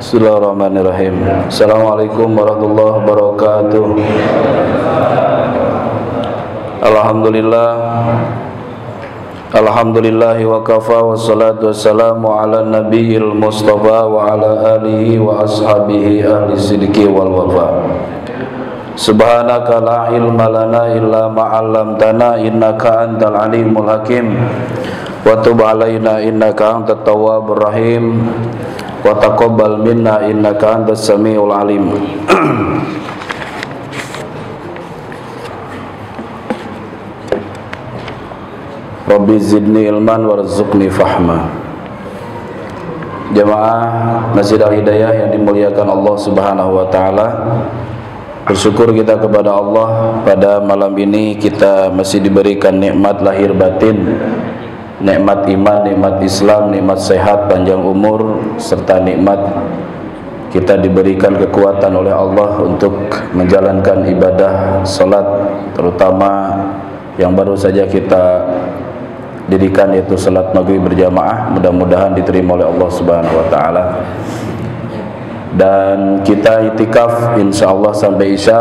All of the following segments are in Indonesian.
Bismillahirrahmanirrahim. Assalamualaikum warahmatullahi wabarakatuh. Alhamdulillahi wa kafa, wassalatu wassalamu ala nabiyil mustafa wa ala alihi wa ashabihi ahli sidqi wal wafa. Subhanaka la ilma lana illa ma 'allamtana innaka antal alimul hakim. Wa tub alaina innaka antat tawwabur rahim. Wa taqabbal minna innaka antas samiul alim. Rabbi zidni ilman warzuqni fahma. Jamaah Masjid Al-Hidayah yang dimuliakan Allah Subhanahu wa taala, bersyukur kita kepada Allah pada malam ini kita masih diberikan nikmat lahir batin, nikmat iman, nikmat Islam, nikmat sehat, panjang umur, serta nikmat kita diberikan kekuatan oleh Allah untuk menjalankan ibadah salat, terutama yang baru saja kita dirikan, yaitu salat maghrib berjamaah. Mudah-mudahan diterima oleh Allah Subhanahu wa taala. Dan kita itikaf insyaallah sampai Isya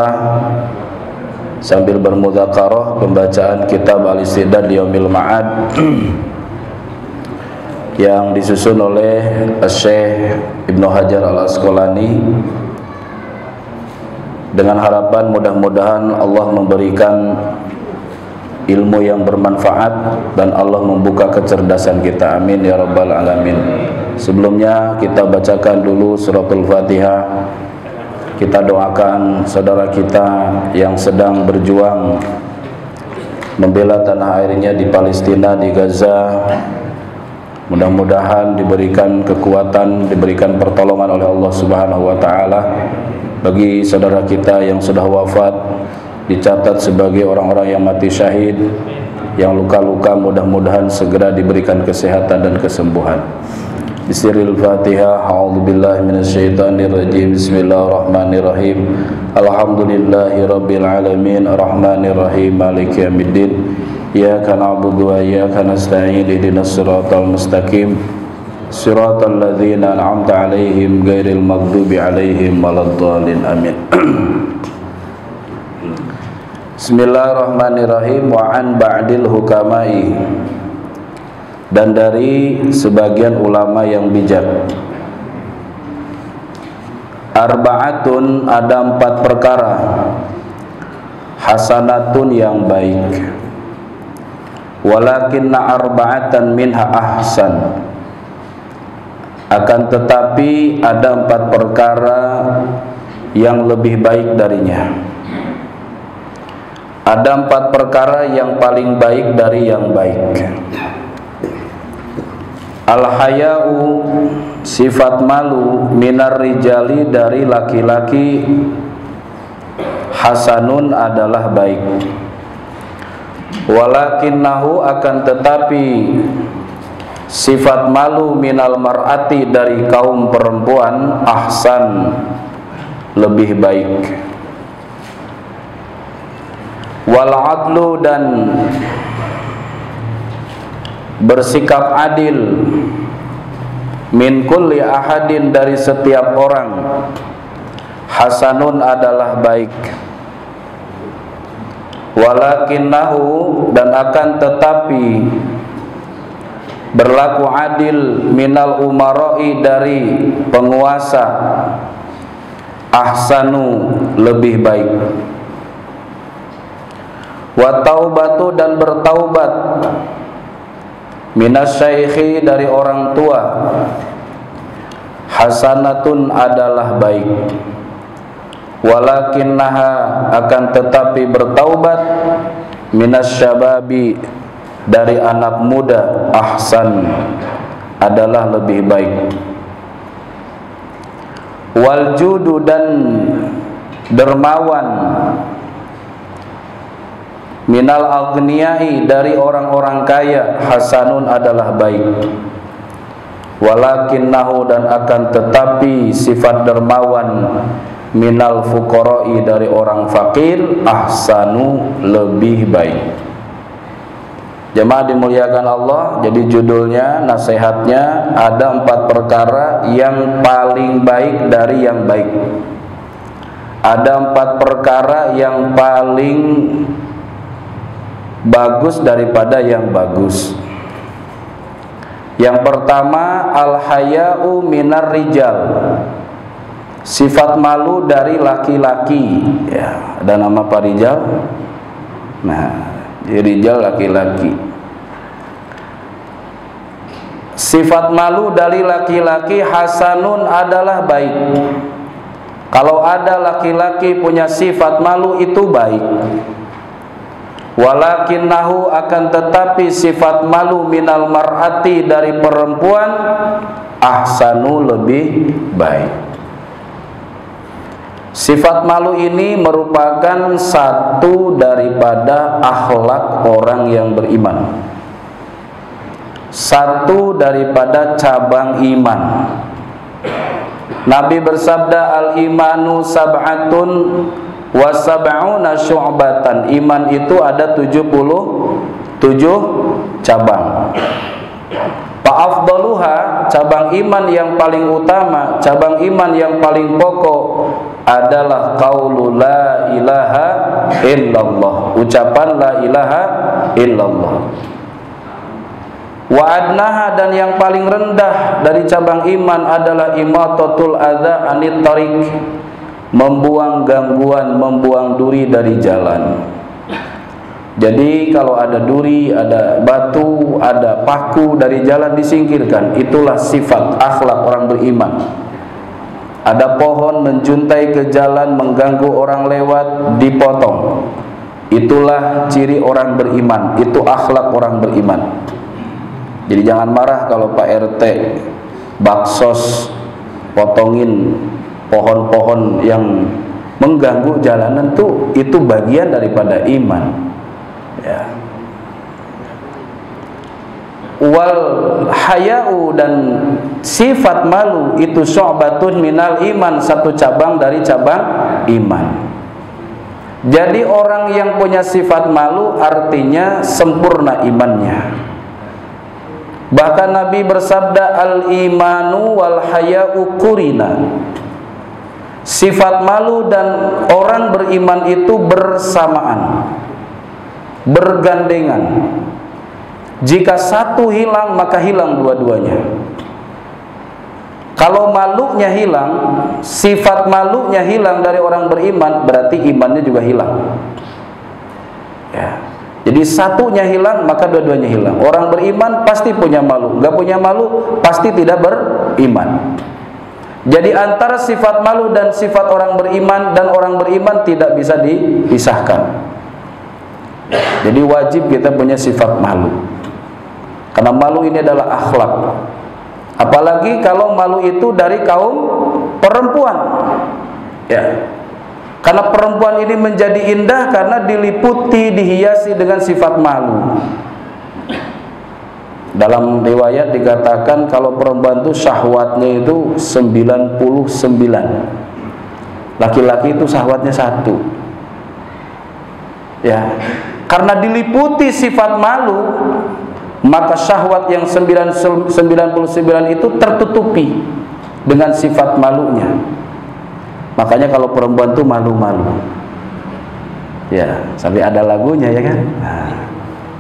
sambil bermudzakarah pembacaan kitab Al-Istidad Yaumil Ma'ad yang disusun oleh Syekh Ibnu Hajar Al-Asqalani, dengan harapan mudah-mudahan Allah memberikan ilmu yang bermanfaat dan Allah membuka kecerdasan kita. Amin ya rabbal alamin. Sebelumnya kita bacakan dulu suratul Fatihah. Kita doakan saudara kita yang sedang berjuang membela tanah airnya di Palestina, di Gaza. Mudah-mudahan diberikan kekuatan, diberikan pertolongan oleh Allah Subhanahu wa taala. Bagi saudara kita yang sudah wafat, dicatat sebagai orang-orang yang mati syahid. Yang luka-luka mudah-mudahan segera diberikan kesehatan dan kesembuhan. Bismillahil Fatihah. A'udzubillahi minasyaitonir rajim. Bismillahirrahmanirrahim. Alhamdulillahirabbil alamin, arrahmanir rahim, maliki yaumiddin. Iyyaka na'budu wa iyyaka nasta'in. Ihdinas siratal mustaqim. Siratal ladzina an'amta 'alaihim ghairil maghdubi 'alaihim waladdallin. Amin. Bismillahirrahmanirrahim. Wa an ba'dil hukamai, dan dari sebagian ulama yang bijak. Arba'atun, ada 4 perkara. Hasanatun, yang baik. Walakinna arba'atan minha ahsan, akan tetapi ada 4 perkara yang lebih baik darinya. Ada 4 perkara yang paling baik dari yang baik. Al-haya'u, sifat malu, minar rijali, dari laki-laki. Hasanun, adalah baik. Walakinnahu, akan tetapi sifat malu, minal mar'ati, dari kaum perempuan. Ahsan, lebih baik. Wal adlu, dan bersikap adil. Min kulli ahadin, dari setiap orang. Hasanun, adalah baik. Walakinnahu, dan akan tetapi berlaku adil. Minal umara'i, dari penguasa. Ahsanu, lebih baik. Wa taubatu, dan bertaubat. Minas syaikhi, dari orang tua. Hasanatun, adalah baik. Walakinnaha, akan tetapi bertaubat. Minas syababi, dari anak muda. Ahsan, adalah lebih baik. Wal judu, dan dermawan. Minal aghniyai, dari orang-orang kaya. Hasanun, adalah baik. Walakinnahu, dan akan tetapi sifat dermawan. Minal fuqara'i, dari orang fakir. Ahsanu, lebih baik. Jemaah dimuliakan Allah, jadi judulnya, nasihatnya, ada 4 perkara yang paling baik dari yang baik. Ada 4 perkara yang paling bagus daripada yang bagus. Yang pertama, al-haya'u minar rijal, sifat malu dari laki-laki. Ya, ada nama Pak Rijal. Nah, rijal laki-laki. Sifat malu dari laki-laki hasanun adalah baik. Kalau ada laki-laki punya sifat malu itu baik. Walakinnahu, akan tetapi sifat malu minal mar'ati dari perempuan ahsanu, lebih baik. Sifat malu ini merupakan satu daripada akhlak orang yang beriman, satu daripada cabang iman. Nabi bersabda, al-imanu sab'atun wa sab'una syu'batan. Iman itu ada 77 cabang. Fa'afdaluha, cabang iman yang paling utama, cabang iman yang paling pokok adalah qaulu la ilaha illallah, ucapan la ilaha illallah. Wa adnaha, dan yang paling rendah dari cabang iman adalah imatatul adza anit tariq, membuang gangguan, membuang duri dari jalan. Jadi kalau ada duri, ada batu, ada paku dari jalan, disingkirkan. Itulah sifat akhlak orang beriman. Ada pohon menjuntai ke jalan, mengganggu orang lewat, dipotong. Itulah ciri orang beriman, itu akhlak orang beriman. Jadi jangan marah kalau Pak RT baksos potongin pohon-pohon yang mengganggu jalanan tuh, itu bagian daripada iman. Ya. Wal haya'u, dan sifat malu itu syu'batun minal iman, satu cabang dari cabang iman. Jadi orang yang punya sifat malu artinya sempurna imannya. Bahkan Nabi bersabda, al-imanu wal haya'u qurina. Sifat malu dan orang beriman itu bersamaan, bergandengan. Jika satu hilang, maka hilang dua-duanya. Kalau malunya hilang, sifat malunya hilang dari orang beriman, berarti imannya juga hilang. Ya. Jadi satunya hilang, maka dua-duanya hilang. Orang beriman pasti punya malu, nggak punya malu pasti tidak beriman. Jadi antara sifat malu dan sifat orang beriman dan orang beriman tidak bisa dipisahkan. Jadi wajib kita punya sifat malu, karena malu ini adalah akhlak. Apalagi kalau malu itu dari kaum perempuan, ya. Karena perempuan ini menjadi indah karena diliputi, dihiasi dengan sifat malu. Dalam riwayat dikatakan kalau perempuan itu syahwatnya itu 99, laki-laki itu syahwatnya 1. Ya, karena diliputi sifat malu, maka syahwat yang 99 itu tertutupi dengan sifat malunya. Makanya kalau perempuan tuh malu-malu. Ya, sampai ada lagunya ya kan. Nah,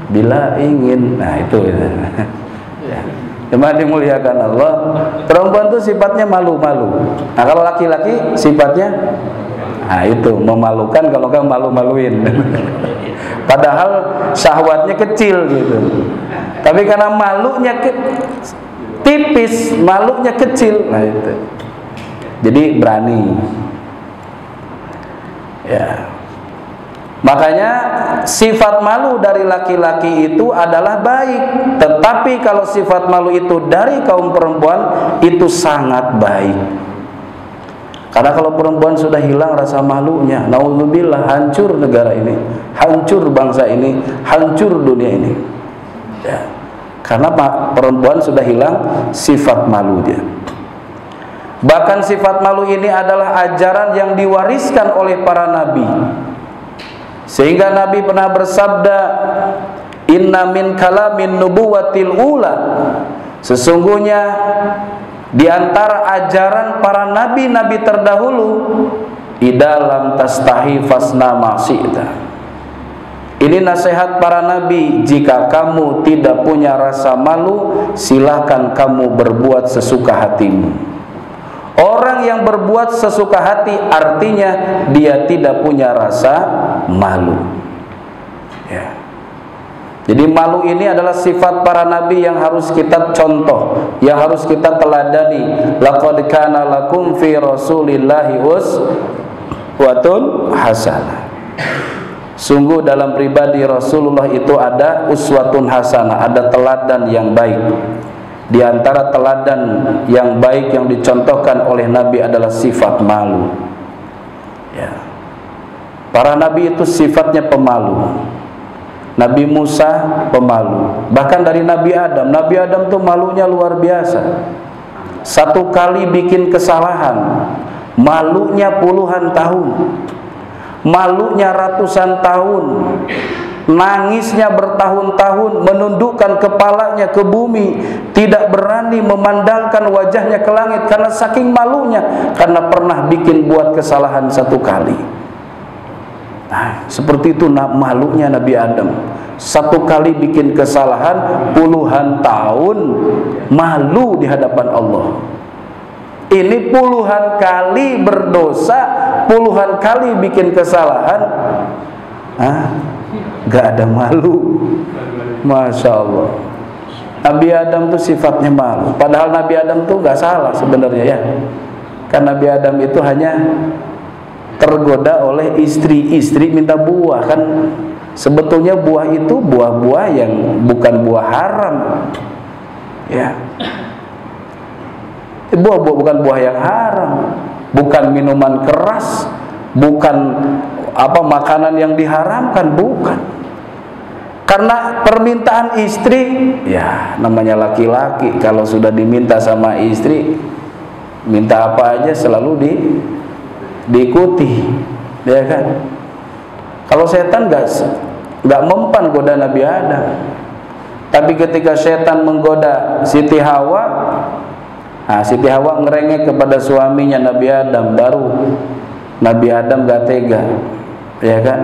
bila ingin, nah itu. Ya. Cuma dimuliakan Allah, perempuan tuh sifatnya malu-malu. Nah, kalau laki-laki sifatnya, nah itu memalukan, kalau enggak malu-maluin. Padahal syahwatnya kecil gitu. Tapi karena malunya tipis, malunya kecil, nah itu. Jadi berani. Ya. Makanya sifat malu dari laki-laki itu adalah baik. Tetapi kalau sifat malu itu dari kaum perempuan, itu sangat baik. Karena kalau perempuan sudah hilang rasa malunya, naudzubillah, hancur negara ini, hancur bangsa ini, hancur dunia ini. Ya. Karena perempuan sudah hilang sifat malu dia. Bahkan sifat malu ini adalah ajaran yang diwariskan oleh para nabi. Sehingga Nabi pernah bersabda, Inna min kalamin nubuwatil ula, sesungguhnya di antara ajaran para nabi-nabi terdahulu, idalam tastahi fasna ma'syi'ta. Ini nasihat para nabi, jika kamu tidak punya rasa malu, silahkan kamu berbuat sesuka hatimu. Orang yang berbuat sesuka hati artinya dia tidak punya rasa malu. Ya. Jadi malu ini adalah sifat para nabi yang harus kita contoh, yang harus kita teladani. Laqad kana lakum fi rasulillahi uswatun hasanah. Sungguh dalam pribadi Rasulullah itu ada uswatun hasanah, ada teladan yang baik. Di antara teladan yang baik yang dicontohkan oleh Nabi adalah sifat malu. Ya. Para Nabi itu sifatnya pemalu. Nabi Musa pemalu. Bahkan dari Nabi Adam tuh malunya luar biasa. Satu kali bikin kesalahan, malunya puluhan tahun, malunya ratusan tahun, nangisnya bertahun-tahun, menundukkan kepalanya ke bumi, tidak berani memandangkan wajahnya ke langit karena saking malunya, karena pernah bikin buat kesalahan satu kali. Nah, seperti itu malunya Nabi Adam. Satu kali bikin kesalahan, puluhan tahun malu di hadapan Allah. Ini puluhan kali berdosa, puluhan kali bikin kesalahan, gak ada malu. Masya Allah. Nabi Adam tuh sifatnya malu. Padahal Nabi Adam tuh gak salah sebenarnya ya. Karena Nabi Adam itu hanya tergoda oleh istri-istri minta buah. Kan sebetulnya buah itu buah-buah yang bukan buah haram. Ya. Buah-buah bukan buah yang haram, bukan minuman keras, bukan makanan yang diharamkan, bukan. Karena permintaan istri, ya namanya laki-laki, kalau sudah diminta sama istri, minta apa aja selalu diikuti, ya kan? Kalau setan nggak mempan goda Nabi Adam, tapi ketika setan menggoda Siti Hawa, Siti Hawa ngerengek kepada suaminya Nabi Adam, baru Nabi Adam gak tega, ya kan?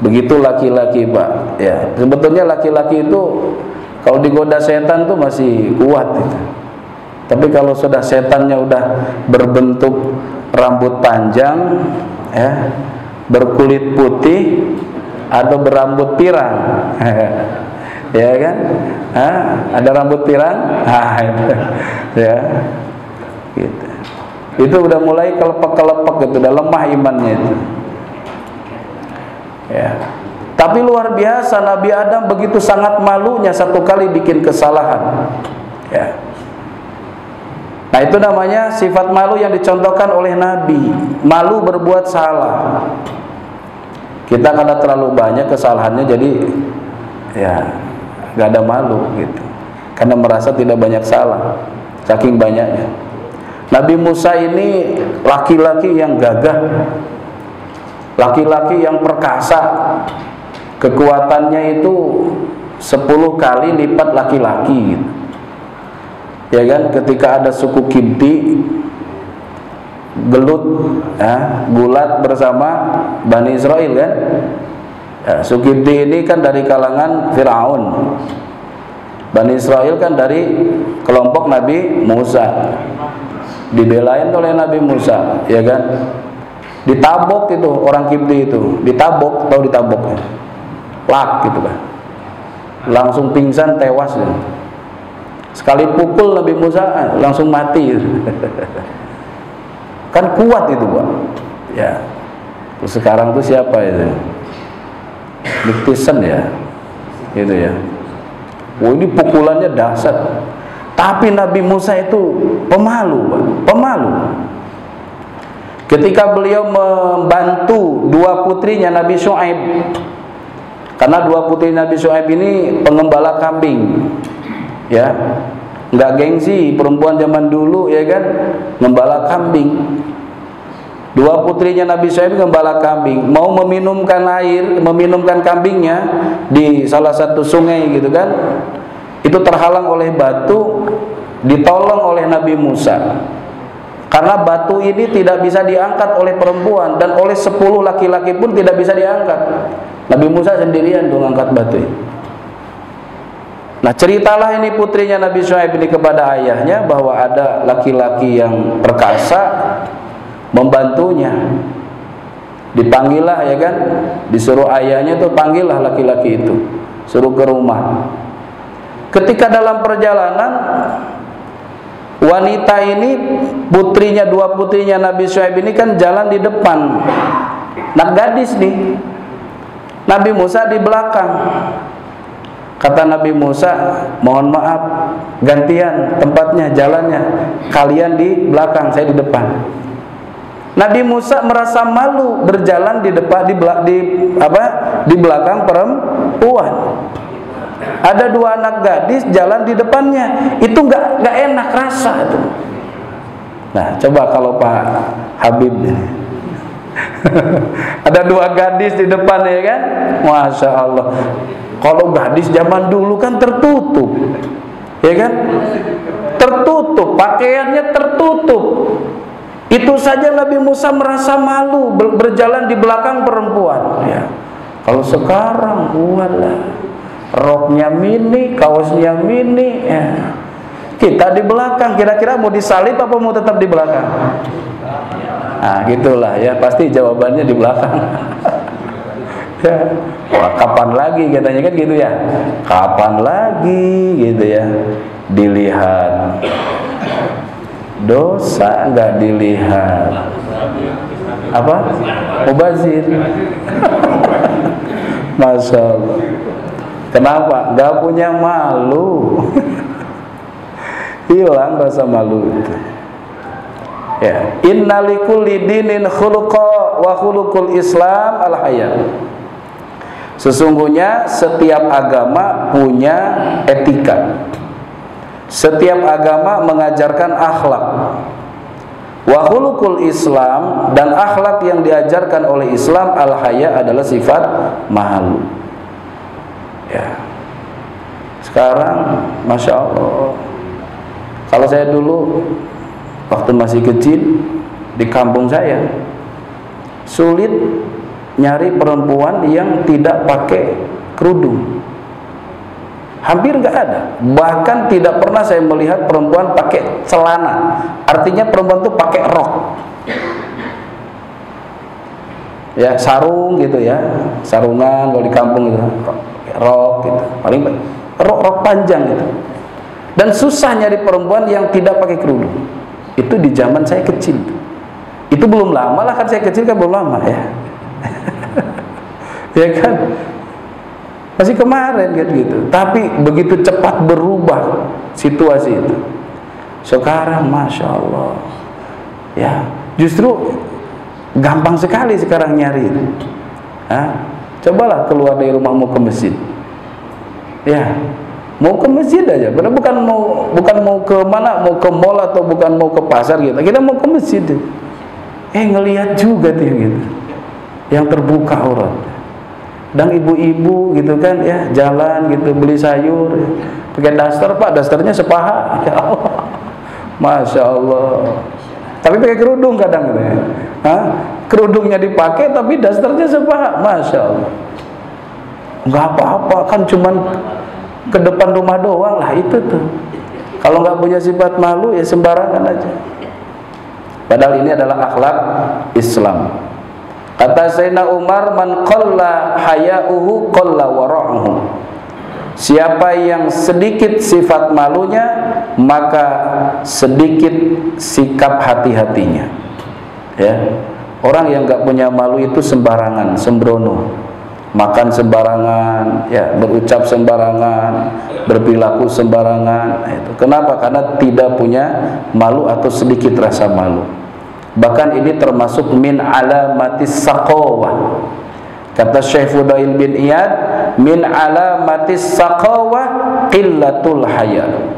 Begitu laki-laki Pak. Ya, sebetulnya laki-laki itu kalau digoda setan tuh masih kuat gitu. Tapi kalau sudah setannya udah berbentuk rambut panjang, ya, berkulit putih atau berambut pirang, ya kan? Ada rambut pirang, itu, ya, gitu. Itu udah mulai kelepek-kelepek gitu, udah lemah imannya itu. Ya. Tapi luar biasa Nabi Adam begitu sangat malunya satu kali bikin kesalahan. Ya. Nah itu namanya sifat malu yang dicontohkan oleh Nabi. Malu berbuat salah. Kita karena terlalu banyak kesalahannya jadi ya gak ada malu gitu. Karena merasa tidak banyak salah, saking banyaknya. Nabi Musa ini laki-laki yang gagah, laki-laki yang perkasa. Kekuatannya itu 10 kali lipat laki-laki gitu. Ya kan, ketika ada suku Kipti gelut, gulat bersama Bani Israel kan. Ya, suku Kipti ini kan dari kalangan Fir'aun, Bani Israel kan dari kelompok Nabi Musa, dibelain oleh Nabi Musa, ya kan. Ditabok itu orang Kipti itu, ditabok, tahu ditabok ya? Lak gitu kan, langsung pingsan, tewas ya. Sekali pukul Nabi Musa langsung mati. Kan kuat itu Pak. Ya. Terus sekarang tuh siapa itu? Diktisan ya, gitu ya. Ini pukulannya dahsyat. Tapi Nabi Musa itu pemalu Pak, pemalu. Ketika beliau membantu dua putrinya Nabi Syuaib, karena dua putri Nabi Syuaib ini pengembala kambing, ya, nggak gengsi perempuan zaman dulu, ya kan, ngembala kambing. Dua putrinya Nabi Syuaib gembala kambing, mau meminumkan kambingnya di salah satu sungai gitu kan. Itu terhalang oleh batu, ditolong oleh Nabi Musa. Karena batu ini tidak bisa diangkat oleh perempuan dan oleh 10 laki-laki pun tidak bisa diangkat. Nabi Musa sendirian tuh ngangkat batu ini. Nah, ceritalah ini putrinya Nabi Syuaib ini kepada ayahnya bahwa ada laki-laki yang perkasa membantunya. Dipanggillah ya kan, disuruh ayahnya tuh panggillah laki-laki itu, suruh ke rumah. Ketika dalam perjalanan, wanita ini putrinya, dua putrinya Nabi Syuaib ini kan jalan di depan, nak gadis nih, Nabi Musa di belakang. Kata Nabi Musa, mohon maaf, gantian tempatnya, jalannya, kalian di belakang, saya di depan. Nabi Musa merasa malu berjalan di depan di belakang perempuan. Ada dua anak gadis jalan di depannya, itu nggak enak rasa itu. Nah, coba kalau Pak Habib ini ada dua gadis di depan ya kan, Masya Allah. Kalau gadis zaman dulu kan tertutup, ya kan, tertutup, pakaiannya tertutup. Itu saja Nabi Musa merasa malu berjalan di belakang perempuan. Ya. Kalau sekarang, walah, roknya mini, kaosnya mini, ya. Kita di belakang, kira-kira mau disalib apa mau tetap di belakang? Nah, gitulah ya, pasti jawabannya di belakang. Ya. Wah, kapan lagi katanya kan gitu ya? Kapan lagi gitu ya? Dilihat. Dosa nggak dilihat. Apa? Mubazir. Masya Allah. Kenapa? Nggak punya malu. Hilang rasa malu itu. Ya. Innalikulli dinin khuluqa wa khuluqul Islam al-haya. Sesungguhnya setiap agama punya etika. Setiap agama mengajarkan akhlak. Wa khuluqul Islam, dan akhlak yang diajarkan oleh Islam al-haya adalah sifat malu. Ya. Sekarang Masya Allah, kalau saya dulu waktu masih kecil di kampung saya sulit nyari perempuan yang tidak pakai kerudung. Hampir nggak ada. Bahkan tidak pernah saya melihat perempuan pakai celana. Artinya perempuan tuh pakai rok. Ya, sarung gitu ya. Sarungan kalau di kampung gitu. Rok gitu. Paling rok panjang gitu. Dan susah nyari perempuan yang tidak pakai kerudung. Itu di zaman saya kecil. Itu belum lama lah, kan saya kecil kan belum lama ya. Ya kan? Masih kemarin kan gitu. Tapi begitu cepat berubah situasi itu. Sekarang Masya Allah, ya, justru gampang sekali sekarang nyari. Cobalah keluar dari rumah mau ke masjid. Ya, mau ke masjid aja. Benar, bukan mau ke mana, mau ke mall atau bukan mau ke pasar gitu. Kita mau ke masjid. Ngelihat juga tuh gitu. Yang terbuka aurat. Dan ibu-ibu gitu kan ya, jalan gitu beli sayur, pakai daster, Pak, dasternya sepaha. Ya Allah. Masya Allah. Tapi pakai kerudung kadang gitu ya. Kerudungnya dipakai tapi dasternya sepaha. Masya Allah. Nggak apa-apa, kan cuman ke depan rumah doang lah itu tuh. Kalau nggak punya sifat malu ya sembarangan aja. Padahal ini adalah akhlak Islam. Kata Sayyidina Umar, man qalla haya'uhu qalla wara'uhu. Siapa yang sedikit sifat malunya, maka sedikit sikap hati-hatinya. Ya. Orang yang enggak punya malu itu sembarangan, sembrono. Makan sembarangan, ya, berucap sembarangan, berperilaku sembarangan. Itu. Kenapa? Karena tidak punya malu atau sedikit rasa malu. Bahkan ini termasuk min alamatis saqawah. Kata Syekh Fudail bin Iyad, min alamatis saqawah qillatul haya.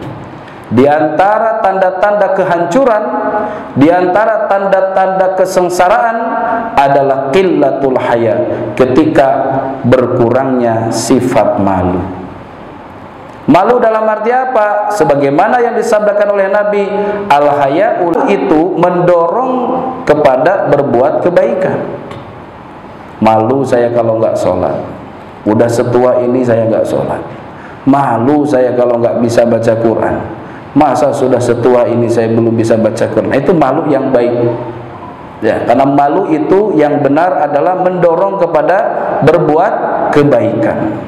Di antara tanda-tanda kehancuran, di antara tanda-tanda kesengsaraan adalah qillatul haya, ketika berkurangnya sifat malu. Malu dalam arti apa? Sebagaimana yang disabdakan oleh Nabi, al-haya'u itu mendorong kepada berbuat kebaikan. Malu saya kalau nggak sholat, udah setua ini saya nggak sholat. Malu saya kalau nggak bisa baca Quran. Masa sudah setua ini saya belum bisa baca Quran. Itu malu yang baik. Ya, karena malu itu yang benar adalah mendorong kepada berbuat kebaikan.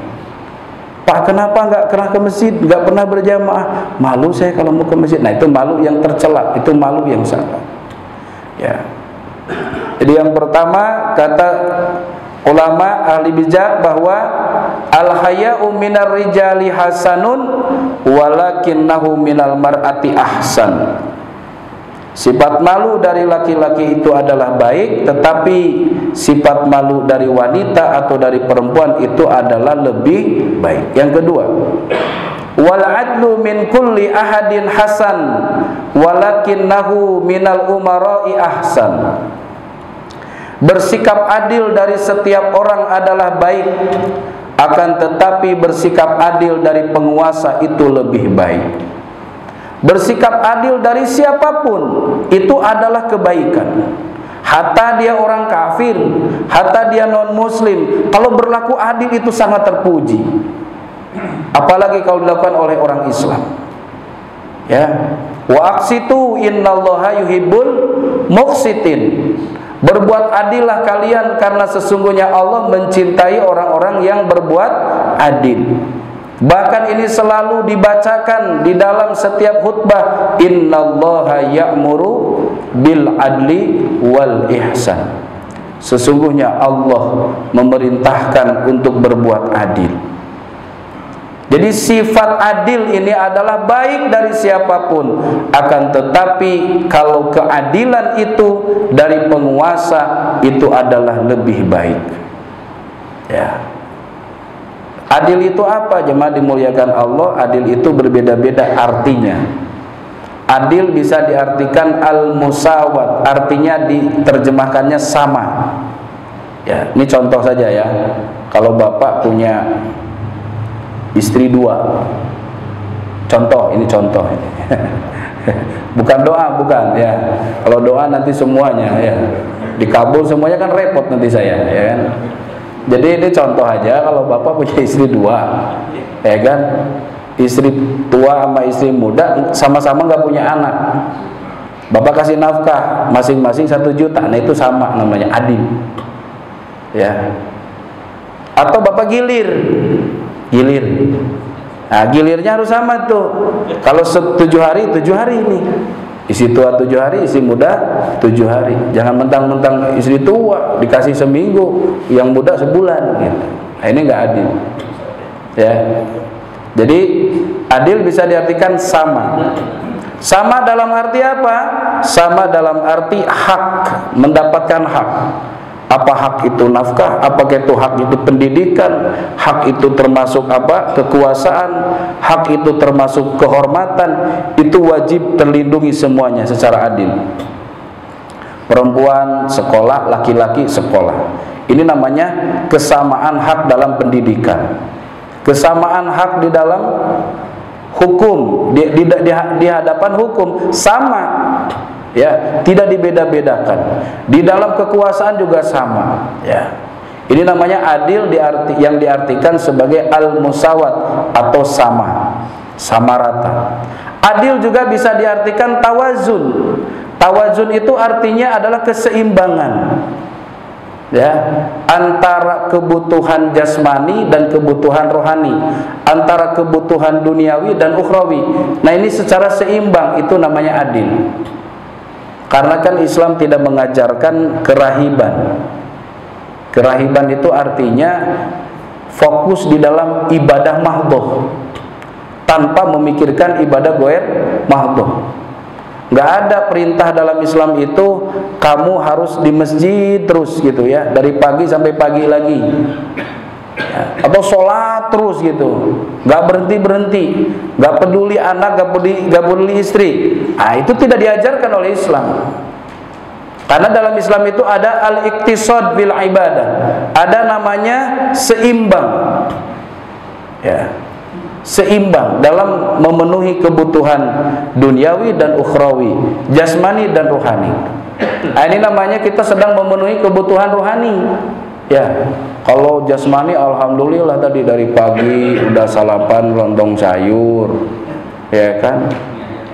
Pak, kenapa nggak pernah ke masjid, nggak pernah berjamaah? Malu saya kalau mau ke masjid. Nah, itu malu yang tercela, itu malu yang salah. Ya. Jadi yang pertama, kata ulama ahli bijak bahwa al-haya'u minar rijali hasanun walakinnahu minal mar'ati ahsan. Sifat malu dari laki-laki itu adalah baik, tetapi sifat malu dari wanita atau dari perempuan itu adalah lebih baik. Yang kedua, wal adlu min kulli ahadin hasan walakinnahu minal umara'i ahsan. Bersikap adil dari setiap orang adalah baik, akan tetapi bersikap adil dari penguasa itu lebih baik. Bersikap adil dari siapapun itu adalah kebaikan. Hatta dia orang kafir, hatta dia non muslim, kalau berlaku adil itu sangat terpuji. Apalagi kalau dilakukan oleh orang Islam. Ya. Wa aqsitu innallaha yuhibbul muqsitin. Berbuat adillah kalian karena sesungguhnya Allah mencintai orang-orang yang berbuat adil. Bahkan ini selalu dibacakan di dalam setiap khutbah, innallaha ya'muru bil adli wal ihsan. Sesungguhnya Allah memerintahkan untuk berbuat adil. Jadi sifat adil ini adalah baik dari siapapun, akan tetapi kalau keadilan itu dari penguasa itu adalah lebih baik. Ya. Adil itu apa? Jemaah dimuliakan Allah, adil itu berbeda-beda artinya. Adil bisa diartikan al-musawat, artinya diterjemahkannya sama. Ya, ini contoh saja ya. Kalau bapak punya istri 2, contoh, ini contoh. Bukan doa, bukan ya. Kalau doa nanti semuanya ya dikabul semuanya, kan repot nanti saya, ya kan. Jadi ini contoh aja, kalau bapak punya istri 2, ya kan, istri tua sama istri muda sama-sama nggak punya anak, bapak kasih nafkah masing-masing 1 juta, nah itu sama, namanya adil, ya. Atau bapak gilir, nah gilirnya harus sama tuh. Kalau 7 hari 7 hari ini. Istri tua 7 hari, istri muda 7 hari. Jangan mentang-mentang istri tua dikasih seminggu, yang muda sebulan gitu. Nah, ini nggak adil. Ya. Jadi adil bisa diartikan sama. Sama dalam arti apa? Sama dalam arti hak, mendapatkan hak. Apa hak itu nafkah? Apakah itu hak itu pendidikan? Hak itu termasuk apa? Kekuasaan. Hak itu termasuk kehormatan. Itu wajib terlindungi semuanya secara adil. Perempuan sekolah, laki-laki sekolah. Ini namanya kesamaan hak dalam pendidikan. Kesamaan hak di dalam hukum, di hadapan hukum sama. Ya, tidak dibeda-bedakan. Di dalam kekuasaan juga sama, ya. Ini namanya adil yang diartikan sebagai al-musawat atau sama, sama rata. Adil juga bisa diartikan tawazun. Tawazun itu artinya adalah keseimbangan, ya, antara kebutuhan jasmani dan kebutuhan rohani, antara kebutuhan duniawi dan ukhrawi. Nah, ini secara seimbang, itu namanya adil. Karena kan Islam tidak mengajarkan kerahiban. Kerahiban itu artinya fokus di dalam ibadah mahdhoh tanpa memikirkan ibadah goer mahdhoh. Nggak ada perintah dalam Islam itu kamu harus di masjid terus gitu ya, dari pagi sampai pagi lagi. ya, atau sholat terus gitu, nggak berhenti, nggak peduli anak, nggak peduli istri. Nah, itu tidak diajarkan oleh Islam. Karena dalam Islam itu ada al-iqtisad bil ibadah, ada namanya seimbang, ya, seimbang dalam memenuhi kebutuhan duniawi dan ukhrawi, jasmani dan rohani. Nah, ini namanya kita sedang memenuhi kebutuhan rohani. Ya, kalau jasmani alhamdulillah tadi dari pagi udah salapan lontong sayur, ya kan?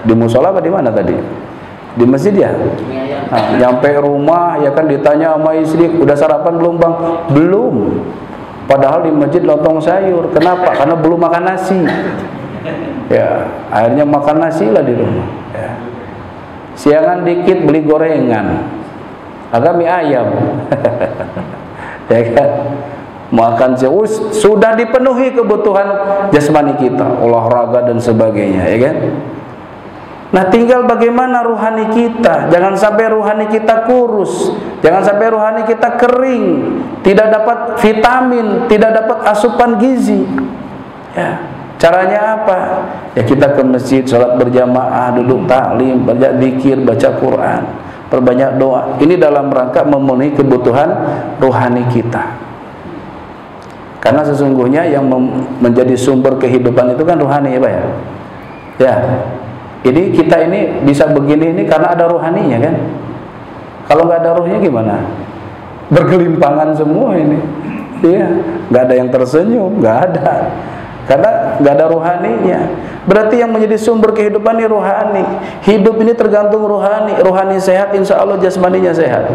Di musola apa di mana tadi? Di masjid ya? Nah, nyampe rumah ya kan ditanya sama istri, udah sarapan belum bang? Belum. Padahal di masjid lontong sayur. Kenapa? Karena belum makan nasi. Ya, akhirnya makan nasi lah di rumah. Ya. Siangan dikit beli gorengan, agak mie ayam. Ya kan? Makan sudah dipenuhi kebutuhan jasmani kita, olahraga dan sebagainya, ya kan? Nah, tinggal bagaimana rohani kita. Jangan sampai rohani kita kurus, jangan sampai rohani kita kering, tidak dapat vitamin, tidak dapat asupan gizi. Ya, caranya apa? Ya kita ke masjid, sholat berjamaah, duduk taklim, baca zikir, baca Quran, perbanyak doa. Ini dalam rangka memenuhi kebutuhan rohani kita. Karena sesungguhnya yang menjadi sumber kehidupan itu kan rohani, ya Pak ya. Ya. Ini kita ini bisa begini ini karena ada rohaninya kan. Kalau nggak ada rohnya gimana? Bergelimpangan semua ini. Iya, nggak ada yang tersenyum, nggak ada. Karena nggak ada rohaninya. Berarti yang menjadi sumber kehidupan ini rohani. Hidup ini tergantung rohani. Rohani sehat, insya Allah jasmaninya sehat.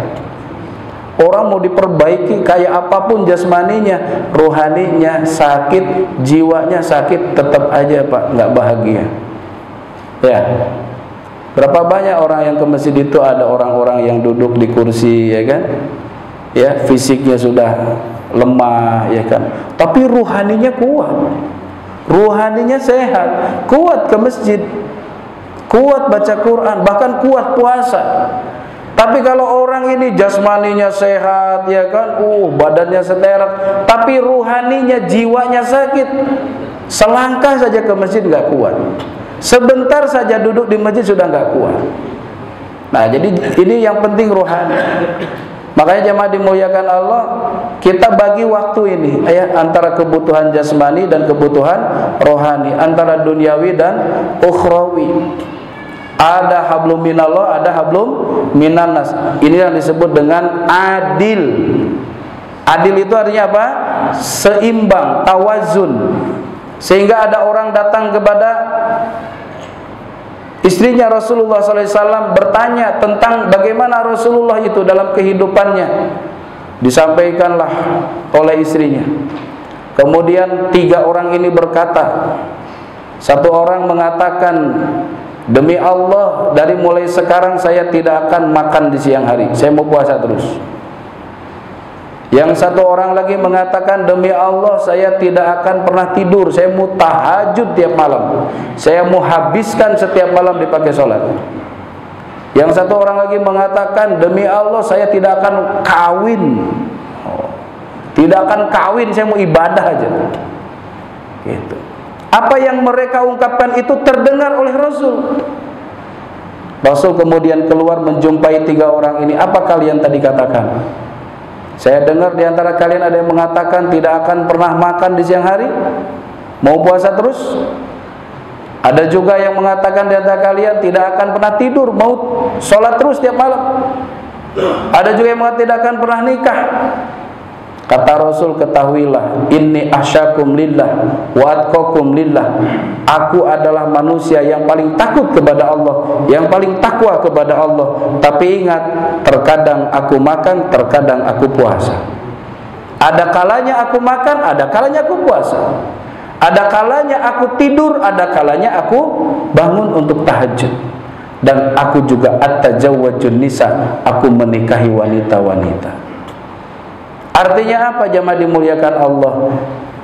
Orang mau diperbaiki kayak apapun jasmaninya, rohaninya sakit, jiwanya sakit, tetap aja Pak nggak bahagia. Ya, berapa banyak orang yang ke masjid itu ada orang-orang yang duduk di kursi, ya kan? Ya, fisiknya sudah lemah, ya kan? Tapi rohaninya kuat, rohaninya sehat, kuat ke masjid, kuat baca Quran, bahkan kuat puasa. Tapi kalau orang ini jasmaninya sehat, ya kan? Badannya seterak, tapi rohaninya, jiwanya sakit. Selangkah saja ke masjid nggak kuat. Sebentar saja duduk di masjid sudah nggak kuat. Nah, jadi ini yang penting rohani. Makanya jemaah dimuliakan Allah, kita bagi waktu ini ya, antara kebutuhan jasmani dan kebutuhan rohani, antara duniawi dan ukhrawi. Ada hablum minallah, ada hablum minannas. Ini yang disebut dengan adil. Adil itu artinya apa? Seimbang, tawazun. Sehingga ada orang datang kepada istrinya Rasulullah SAW bertanya tentang bagaimana Rasulullah itu dalam kehidupannya. Disampaikanlah oleh istrinya. Kemudian 3 orang ini berkata. Satu orang mengatakan, demi Allah dari mulai sekarang saya tidak akan makan di siang hari, saya mau puasa terus. Yang satu orang lagi mengatakan, demi Allah saya tidak akan pernah tidur, saya mau tahajud tiap malam, saya mau habiskan setiap malam dipakai sholat. Yang satu orang lagi mengatakan, demi Allah saya tidak akan kawin, tidak akan kawin, saya mau ibadah aja. Gitu. Apa yang mereka ungkapkan itu terdengar oleh Rasul. Rasul kemudian keluar menjumpai 3 orang ini. Apa kalian tadi katakan? Saya dengar di antara kalian ada yang mengatakan tidak akan pernah makan di siang hari, mau puasa terus. Ada juga yang mengatakan di antara kalian tidak akan pernah tidur, mau sholat terus tiap malam. Ada juga yang mengatakan tidak akan pernah nikah. Kata Rasul, ketahuilah, inni ahsyakum lillah wa atqakum lillah. Aku adalah manusia yang paling takut kepada Allah, yang paling takwa kepada Allah. Tapi ingat, terkadang aku makan, terkadang aku puasa. Ada kalanya aku makan, ada kalanya aku puasa. Ada kalanya aku tidur, ada kalanya aku bangun untuk tahajud. Dan aku juga at-tajawwajun nisa, aku menikahi wanita-wanita. Artinya apa jemaah dimuliakan Allah?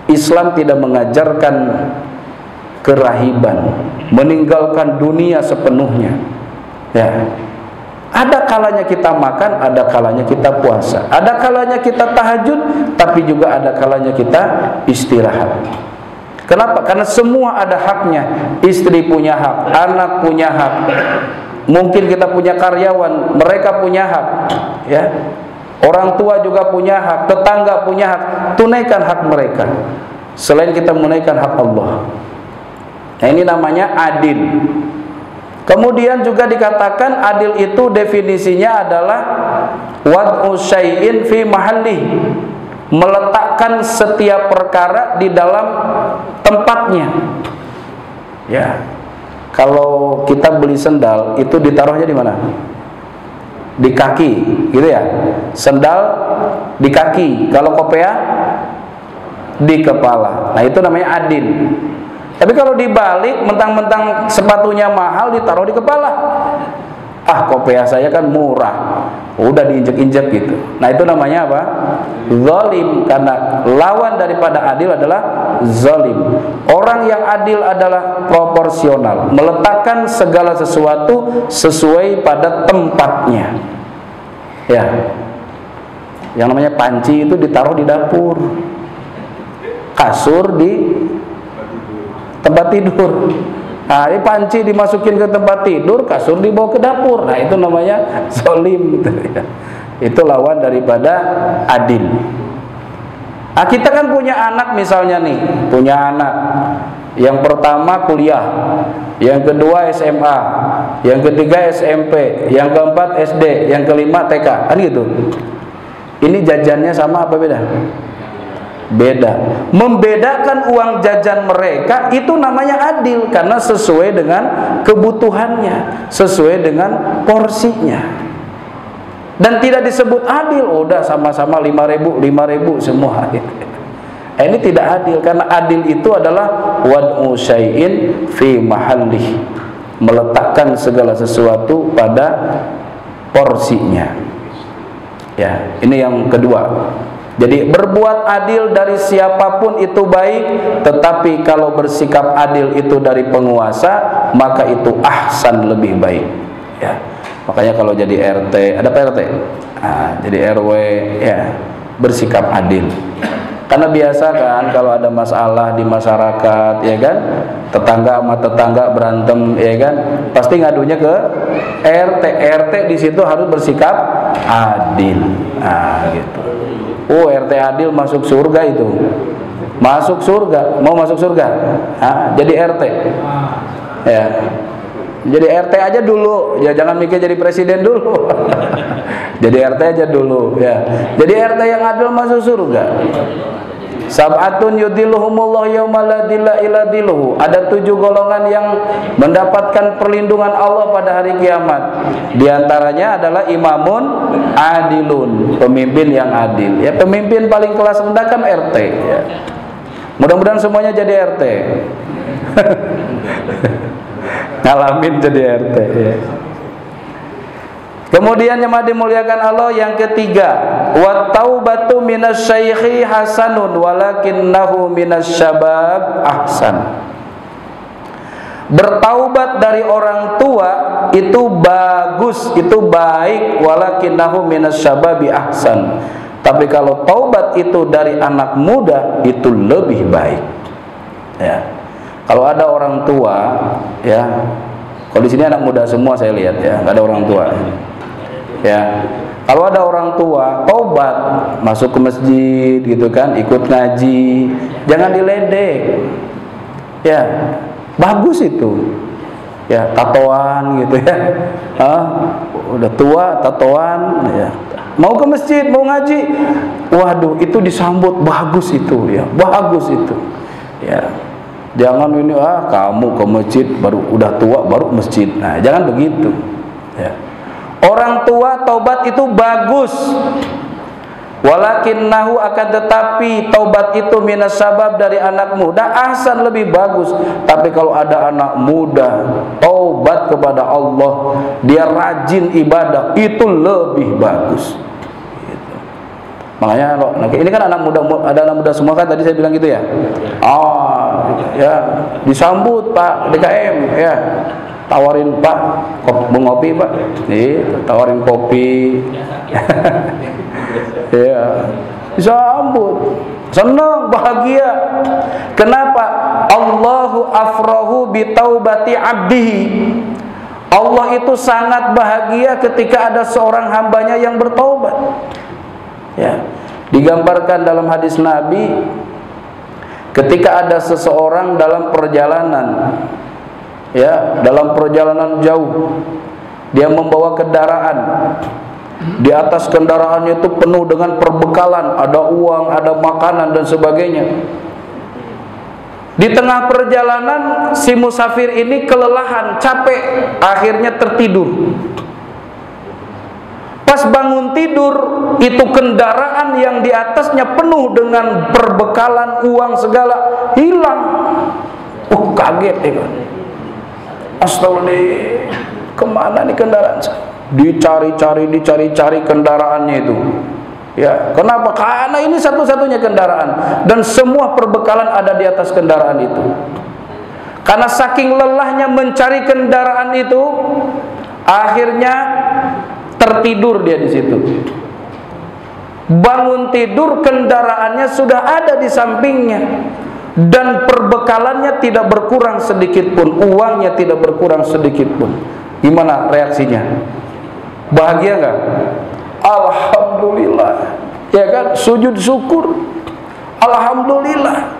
Islam tidak mengajarkan kerahiban, meninggalkan dunia sepenuhnya. Ya. Ada kalanya kita makan, ada kalanya kita puasa, ada kalanya kita tahajud, tapi juga ada kalanya kita istirahat. Kenapa? Karena semua ada haknya. Istri punya hak, anak punya hak, mungkin kita punya karyawan, mereka punya hak, ya. Orang tua juga punya hak, tetangga punya hak. Tunaikan hak mereka selain kita menunaikan hak Allah. Nah, ini namanya adil. Kemudian juga dikatakan adil itu definisinya adalah wad'u syai'in fi mahallih, meletakkan setiap perkara di dalam tempatnya. Ya. Kalau kita beli sendal itu ditaruhnya di mana? Di kaki, gitu ya. Sendal di kaki, kalau kopea di kepala. Nah, itu namanya adil. Tapi kalau dibalik, mentang-mentang sepatunya mahal ditaruh di kepala. Ah, kopea saya kan murah, udah diinjek-injek gitu. Nah, itu namanya apa? Zalim. Karena lawan daripada adil adalah zalim. Orang yang adil adalah proporsional, meletakkan segala sesuatu sesuai pada tempatnya. Ya. Yang namanya panci itu ditaruh di dapur, kasur di tempat tidur. Nah, ini panci dimasukin ke tempat tidur, kasur dibawa ke dapur. Nah, itu namanya zalim, gitu ya. Itu lawan daripada adil. Nah, kita kan punya anak misalnya nih, punya anak. Yang pertama kuliah, yang kedua SMA, yang ketiga SMP, yang keempat SD, yang kelima TK, kan gitu. Ini jajannya sama apa beda? Beda. Membedakan uang jajan mereka itu namanya adil, karena sesuai dengan kebutuhannya, sesuai dengan porsinya. Dan tidak disebut adil, oh, udah sama-sama 5.000 semua. Ini tidak adil, karena adil itu adalah wad'u syai'in fi mahallih, meletakkan segala sesuatu pada porsinya. Ya, ini yang kedua. Jadi berbuat adil dari siapapun itu baik, tetapi kalau bersikap adil itu dari penguasa, maka itu ahsan, lebih baik. Ya. Makanya kalau jadi RT, ada PRT, nah, jadi RW, ya, bersikap adil. Karena biasa kan kalau ada masalah di masyarakat, ya kan, tetangga sama tetangga berantem, ya kan, pasti ngadunya ke RT. RT di situ harus bersikap adil. Nah, gitu. Oh, RT adil masuk surga itu. Masuk surga, mau masuk surga. Nah, jadi RT. Ya. Jadi RT aja dulu, ya, jangan mikir jadi presiden dulu. Jadi RT aja dulu, ya. Jadi RT yang adil masuk surga. Sab'atun yudhilluhumullah yauma la dhilla illa dhilluhu. Ada 7 golongan yang mendapatkan perlindungan Allah pada hari kiamat. Di antaranya adalah imamun adilun, pemimpin yang adil. Ya, pemimpin paling kelas rendah kan RT, ya. Mudah-mudahan semuanya jadi RT. Ngalamin jadi RT, ya. Kemudian yang dimuliakan Allah, yang ketiga, wa taubatu minasyaikhi hasanun walakinnahu minasyabab ahsan. Bertaubat dari orang tua itu bagus, itu baik, walakinnahu minasyababi ahsan. Tapi kalau taubat itu dari anak muda itu lebih baik. Ya. Kalau ada orang tua, ya, kalau di sini anak muda semua saya lihat, ya, nggak ada orang tua. Ya, kalau ada orang tua taubat, masuk ke masjid, gitu kan, ikut ngaji, jangan diledek. Ya, bagus itu. Ya, tatoan gitu ya. Udah tua, tatoan, ya. Mau ke masjid, mau ngaji, waduh, itu disambut bagus itu, ya, bagus itu. Ya. Jangan ini, kamu ke masjid baru udah tua baru masjid. Nah, jangan begitu. Ya. Orang tua taubat itu bagus. Walakinnahu, akan tetapi taubat itu minas sabab dari anak muda ahsan, lebih bagus. Tapi kalau ada anak muda taubat kepada Allah, dia rajin ibadah, itu lebih bagus. Gitu. Makanya ini kan anak muda, ada anak muda semua kan tadi saya bilang gitu ya. Ya, disambut Pak DKM, ya. tawarin, Pak, mau ngopi, Pak? Tawarin kopi. Ya, disambut, senang, bahagia. Kenapa? Allahu afrahu bi taubati abdihi. Allah itu sangat bahagia ketika ada seorang hambanya yang bertaubat. Ya, digambarkan dalam hadis Nabi, ketika ada seseorang dalam perjalanan, ya, dalam perjalanan jauh, dia membawa kendaraan. Di atas kendaraannya itu penuh dengan perbekalan, ada uang, ada makanan dan sebagainya. Di tengah perjalanan si musafir ini kelelahan, capek, akhirnya tertidur. Pas bangun tidur, itu kendaraan yang di atasnya penuh dengan perbekalan, uang segala hilang. Kaget ya kan. Astagfirullah, kemana nih kendaraan saya? Dicari-cari kendaraannya itu. Ya, kenapa? Karena ini satu-satunya kendaraan dan semua perbekalan ada di atas kendaraan itu. Karena saking lelahnya mencari kendaraan itu, akhirnya tertidur dia di situ. Bangun tidur, kendaraannya sudah ada di sampingnya dan perbekalannya tidak berkurang sedikit pun, uangnya tidak berkurang sedikit pun. Gimana reaksinya? Bahagia nggak? Alhamdulillah, ya kan? Sujud syukur, alhamdulillah.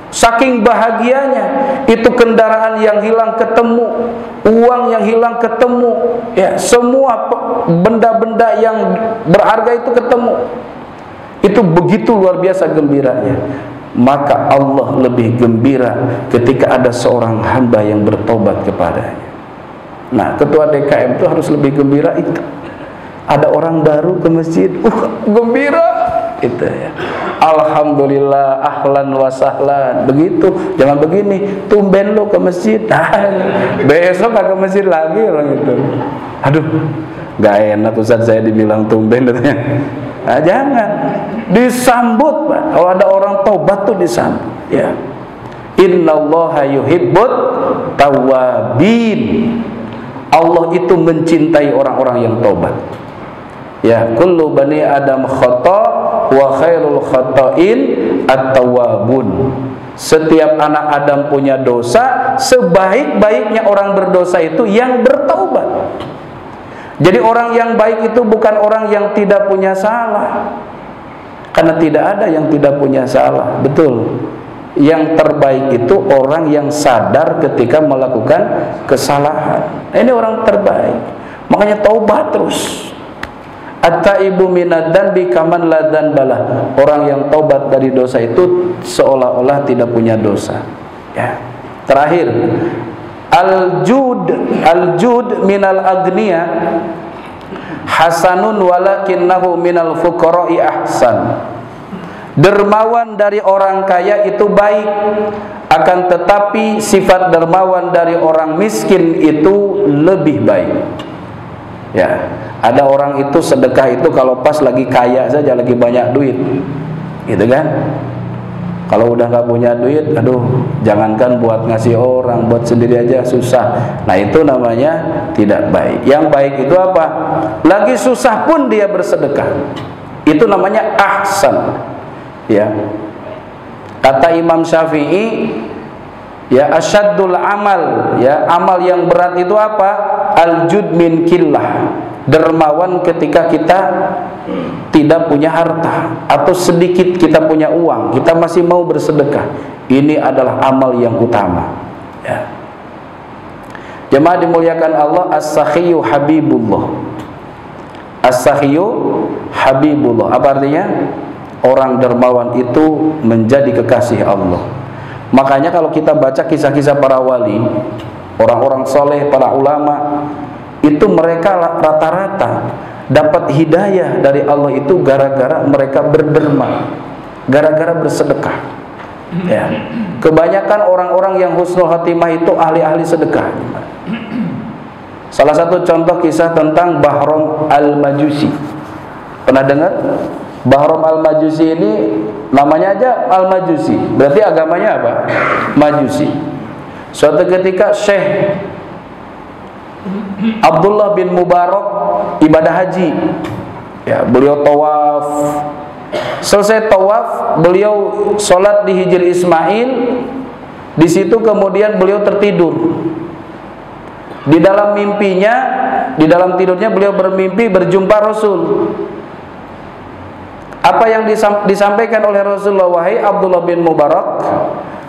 Saking bahagianya, itu kendaraan yang hilang ketemu, uang yang hilang ketemu, ya, semua benda-benda yang berharga itu ketemu. Itu begitu luar biasa gembiranya. Maka Allah lebih gembira ketika ada seorang hamba yang bertobat kepadanya. Nah, ketua DKM itu harus lebih gembira itu. Ada orang baru ke masjid, gembira itu ya. Alhamdulillah, ahlan wa sahlan. Begitu, jangan begini, tumben lo ke masjid. Besok gak ke masjid lagi orang itu. Aduh, gak enak Ustaz saya dibilang tumben katanya. Nah, jangan. Disambut, Pak. Kalau ada orang tobat tuh disambut, ya. Innallaha yuhibbut tawwabin. Allah itu mencintai orang-orang yang tobat. Ya, kullu bani Adam khata wa khairul khata'in at-tawwabun. Setiap anak Adam punya dosa, sebaik-baiknya orang berdosa itu yang bertaubat. Jadi orang yang baik itu bukan orang yang tidak punya salah. Karena tidak ada yang tidak punya salah, betul. Yang terbaik itu orang yang sadar ketika melakukan kesalahan. Ini orang terbaik. Makanya taubat terus. At-taibu minad dzanbi kaman la dzanbalah. Orang yang taubat dari dosa itu seolah-olah tidak punya dosa. Ya. Terakhir, al-jud minal agniya hasanun walakinnahu minal fuqara'i ahsan. Dermawan dari orang kaya itu baik, akan tetapi sifat dermawan dari orang miskin itu lebih baik. Ya, ada orang itu sedekah itu kalau pas lagi kaya saja, lagi banyak duit, gitu kan? Kalau udah nggak punya duit, aduh, jangankan buat ngasih orang, buat sendiri aja susah. Nah, itu namanya tidak baik. Yang baik itu apa? Lagi susah pun dia bersedekah. Itu namanya ahsan. Ya, kata Imam Syafi'i, ya, asyaddul amal, ya, amal yang berat itu apa? Al-jud min killah. Dermawan ketika kita tidak punya harta atau sedikit kita punya uang, kita masih mau bersedekah. Ini adalah amal yang utama. Ya. Jemaah dimuliakan Allah, as-sakhiyu habibullah. As-sakhiyu habibullah. Apa artinya? Orang dermawan itu menjadi kekasih Allah. Makanya kalau kita baca kisah-kisah para wali, orang-orang soleh, para ulama, itu mereka rata-rata dapat hidayah dari Allah itu gara-gara mereka berderma, gara-gara bersedekah. Ya. Kebanyakan orang-orang yang husnul khatimah itu ahli-ahli sedekah. Salah satu contoh kisah tentang Bahram al-Majusi. Pernah dengar? Bahram al-Majusi ini namanya aja al-Majusi, berarti agamanya apa? Majusi. Suatu ketika Syekh Abdullah bin Mubarak ibadah haji. Ya, beliau tawaf. Selesai tawaf, beliau sholat di Hijr Ismail. Di situ kemudian beliau tertidur. Di dalam mimpinya, di dalam tidurnya beliau bermimpi berjumpa Rasul. Apa yang disampaikan oleh Rasulullah, wahai Abdullah bin Mubarak,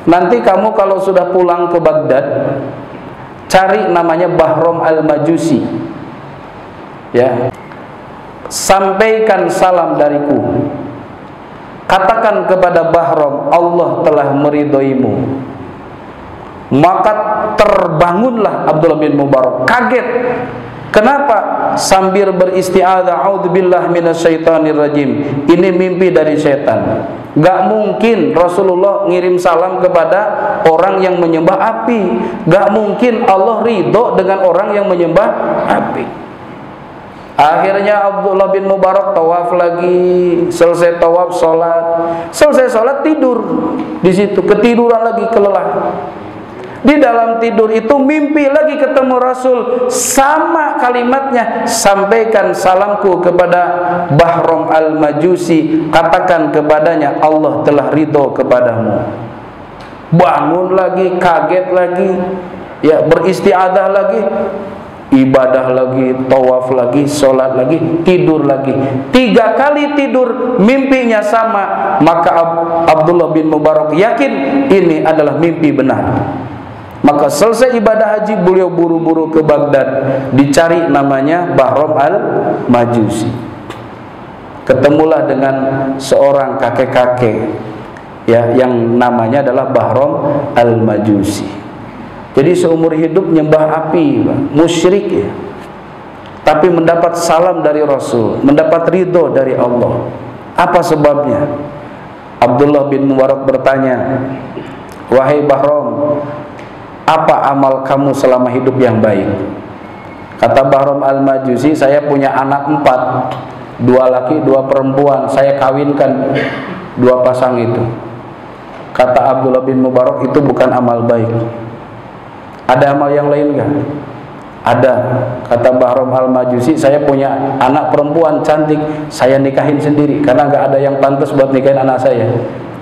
nanti kamu kalau sudah pulang ke Baghdad, cari namanya Bahram al-Majusi. Ya. Sampaikan salam dariku. Katakan kepada Bahram, Allah telah meridhoimu. Maka terbangunlah Abdullah bin Mubarak, kaget. Kenapa? Sambil beristi'adzah, a'udzubillahi minasyaitonirrajim. Ini mimpi dari setan. Gak mungkin Rasulullah ngirim salam kepada orang yang menyembah api. Gak mungkin Allah ridho dengan orang yang menyembah api. Akhirnya Abdullah bin Mubarak tawaf lagi, selesai tawaf sholat, selesai sholat tidur di situ, ketiduran lagi, kelelahan. Di dalam tidur itu mimpi lagi ketemu Rasul, sama kalimatnya, sampaikan salamku kepada Bahram al-Majusi, katakan kepadanya Allah telah ridho kepadamu. Bangun lagi, kaget lagi, ya, beristiadah lagi, ibadah lagi, tawaf lagi, sholat lagi, tidur lagi. 3 kali tidur, mimpinya sama. Maka Abdullah bin Mubarak yakin ini adalah mimpi benar. Maka selesai ibadah haji, beliau buru-buru ke Baghdad, dicari namanya Bahram al-Majusi. Ketemulah dengan seorang kakek-kakek, ya, yang namanya adalah Bahram al-Majusi. Jadi seumur hidup nyembah api, musyrik, ya. Tapi mendapat salam dari Rasul, mendapat ridho dari Allah. Apa sebabnya? Abdullah bin Mubarak bertanya, wahai Bahram, apa amal kamu selama hidup yang baik? Kata Bahram al-Majusi, saya punya anak 4, 2 laki 2 perempuan, saya kawinkan 2 pasang itu. Kata Abdullah bin Mubarak, itu bukan amal baik. Ada amal yang lain enggak? Ada. Kata Bahram al-Majusi, saya punya anak perempuan cantik, saya nikahin sendiri, karena enggak ada yang pantas buat nikahin anak saya.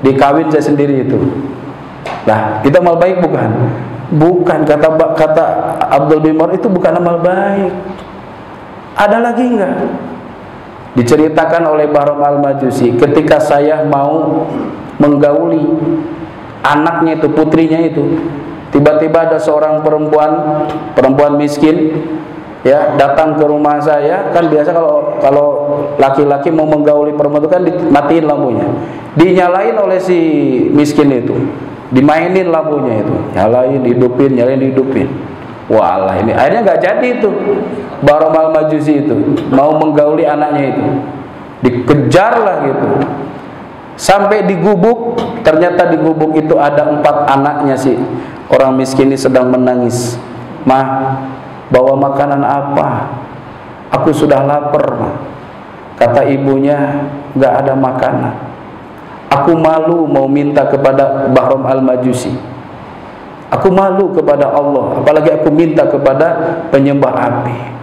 Dikawin saya sendiri itu. Nah, itu amal baik bukan? Bukan. Kata Abdul bin Mubarak, itu bukan amal baik. Ada lagi enggak? Diceritakan oleh Bahram al-Majusi, ketika saya mau menggauli anaknya itu, putrinya itu, tiba-tiba ada seorang perempuan miskin, ya, datang ke rumah saya. Kan biasa kalau laki-laki mau menggauli perempuan itu kan dimatiin lampunya, dinyalain oleh si miskin itu, dimainin lampunya itu, nyalain, hidupin, nyalain, hidupin. Walah, ini akhirnya nggak jadi itu. Bahram al-Majusi itu mau menggauli anaknya itu, dikejar lah gitu, sampai di gubuk. Ternyata di gubuk itu ada 4 anaknya sih. Orang miskin ini sedang menangis. Mah, bawa makanan apa? Aku sudah lapar, mah. Kata ibunya, nggak ada makanan. Aku malu mau minta kepada Bahram al-Majusi. Aku malu kepada Allah, apalagi aku minta kepada penyembah api.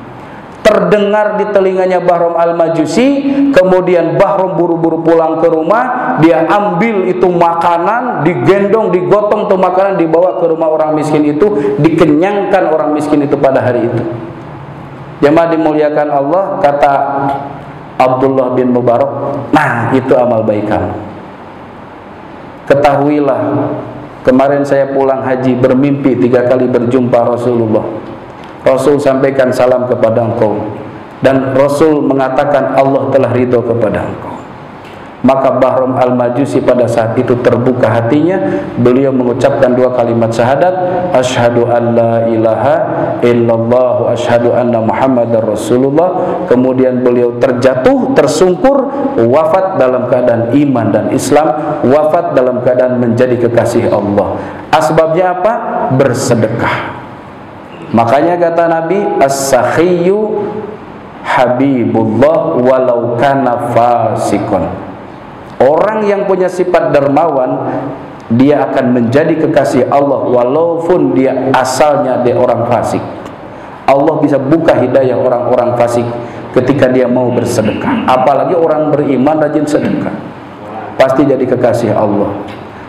Terdengar di telinganya Bahram al-Majusi. Kemudian Bahram buru-buru pulang ke rumah. Dia ambil itu makanan, digendong, digotong tuh makanan, dibawa ke rumah orang miskin itu, dikenyangkan orang miskin itu pada hari itu. Jemaah dimuliakan Allah, kata Abdullah bin Mubarak, nah itu amal baik kamu. Ketahuilah, kemarin saya pulang haji bermimpi 3 kali berjumpa Rasulullah. Rasul sampaikan salam kepada engkau, dan Rasul mengatakan Allah telah ridho kepada engkau. Maka Bahram al-Majusi pada saat itu terbuka hatinya. Beliau mengucapkan 2 kalimat syahadat, asyhadu an la ilaha illallah wa asyhadu anna Muhammadar Rasulullah. Kemudian beliau terjatuh, tersungkur, wafat dalam keadaan iman dan Islam, wafat dalam keadaan menjadi kekasih Allah. Asbabnya apa? Bersedekah. Makanya kata Nabi, as-sakhiyyu habibullah walau kana fasikon. Orang yang punya sifat dermawan, dia akan menjadi kekasih Allah walaupun dia asalnya dia orang fasik. Allah bisa buka hidayah orang-orang fasik ketika dia mau bersedekah. Apalagi orang beriman rajin sedekah, pasti jadi kekasih Allah.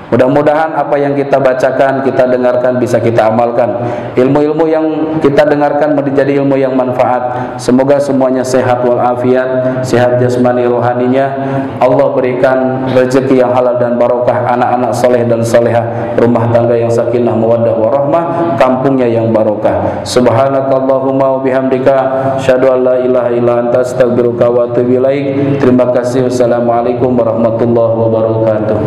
Mudah-mudahan apa yang kita bacakan, kita dengarkan bisa kita amalkan. Ilmu-ilmu yang kita dengarkan menjadi ilmu yang manfaat. Semoga semuanya sehat walafiat, sehat jasmani rohaninya. Allah berikan rezeki yang halal dan barokah, anak-anak soleh dan solehah, rumah tangga yang sakinah mawaddah warahmah, kampungnya yang barokah. Subhanakallahumma wa bihamdika, asyhadu an la ilaha illa anta, astaghfiruka wa atubu ilaik. Terima kasih. Wassalamualaikum warahmatullahi wabarakatuh.